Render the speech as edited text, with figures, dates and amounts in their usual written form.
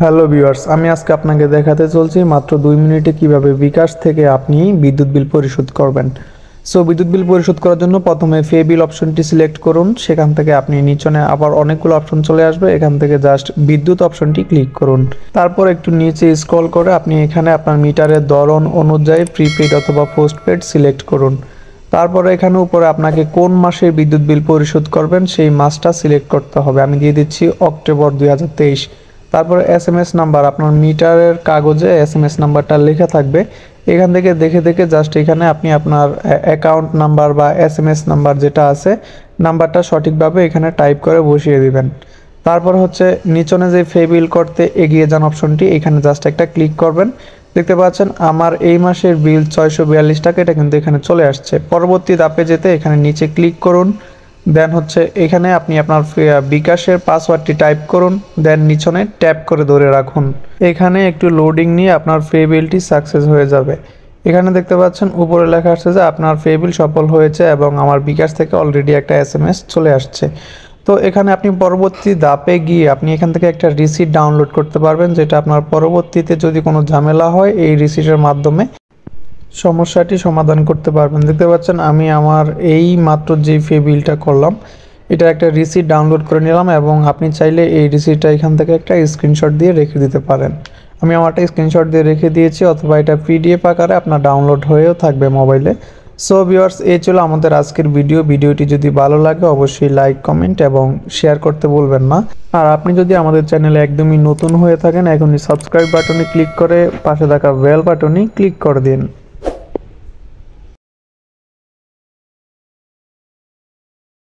Hello viewers, আমি আজকে আপনাকে দেখাতে চলছি মাত্র 2 মিনিটে কিভাবে বিকাশ থেকে আপনি বিদ্যুৎ বিল পরিশোধ করবেন। সো বিদ্যুৎ বিল পরিশোধ করার জন্য প্রথমে পে বিল অপশনটি সিলেক্ট করুন। সেখান থেকে আপনি নিচনে আবার অনেকগুলো অপশন চলে আসবে, এখান থেকে জাস্ট বিদ্যুৎ অপশনটি ক্লিক করুন। তারপর একটু নিচে স্ক্রল করে আপনি এখানে আপনার মিটারের ধরন অনুযায়ী প্রিপেইড অথবা পোস্টপেড সিলেক্ট করুন। তারপরে এখানে উপরে আপনাকে কোন মাসে বিদ্যুৎ বিল পরিশোধ করবেন সেই মাসটা সিলেক্ট করতে হবে। আমি দিয়ে দিচ্ছি অক্টোবর 2023। তারপরে SMS নাম্বার, আপনার মিটারের কাগজে SMS নাম্বারটা লেখা থাকবে। এখান থেকে দেখে দেখে জাস্ট এখানে আপনি আপনার অ্যাকাউন্ট নাম্বার বা SMS নাম্বার যেটা আছে নাম্বারটা সঠিকভাবে এখানে টাইপ করে বসিয়ে দিবেন। তারপর হচ্ছে নিচনে যে পে বিল করতে এগিয়ে যান অপশনটি, এখানে জাস্ট একটা ক্লিক করবেন। দেখতে পাচ্ছেন আমার এই মাসের বিল 642 টাকা, এটা কিন্তু এখানে চলে আসছে। পরবর্তী ধাপে যেতে এখানে নিচে ক্লিক করুন। দেন হচ্ছে এখানে আপনি আপনার বিকাশের পাসওয়ার্ডটি টাইপ করুন, দেন নিচনে ট্যাপ করে ধরে রাখুন। এখানে একটু লোডিং নিয়ে আপনার পে বিলটি সাকসেস হয়ে যাবে। এখানে দেখতে পাচ্ছেন উপরে লেখা আসছে যে আপনার পে বিল সফল হয়েছে এবং আমার বিকাশ থেকে অলরেডি একটা SMS চলে আসছে। তো এখানে আপনি পরবর্তী ধাপে গিয়ে আপনি এখান থেকে একটা রিসিট ডাউনলোড করতে পারবেন, যেটা আপনার পরবর্তীতে যদি কোনো ঝামেলা হয় এই রিসিটের মাধ্যমে সমস্যাটি সমাধান করতে পারবেন। দেখতে পাচ্ছেন আমি আমার এই মাত্র যে পে বিলটা করলাম এটা একটা রিসিট ডাউনলোড করে নিলাম এবং আপনি চাইলে এই রিসিটটা এখান থেকে একটা স্ক্রিনশট দিয়ে রেখে দিতে পারেন। আমি আমারটা স্ক্রিনশট দিয়ে রেখে দিয়েছি, অথবা এটা PDF আকারে আপনার ডাউনলোড হয়েও থাকবে মোবাইলে। সো ভিউয়ার্স, এই ছিল আমাদের আজকের ভিডিওটি যদি ভালো লাগে অবশ্যই লাইক, কমেন্ট এবং শেয়ার করতে ভুলবেন না। আর আপনি যদি আমাদের চ্যানেলে একদমই নতুন হয়ে থাকেন এখনই সাবস্ক্রাইব বাটনে ক্লিক করে পাশে থাকা বেল বাটনে ক্লিক করে দিন।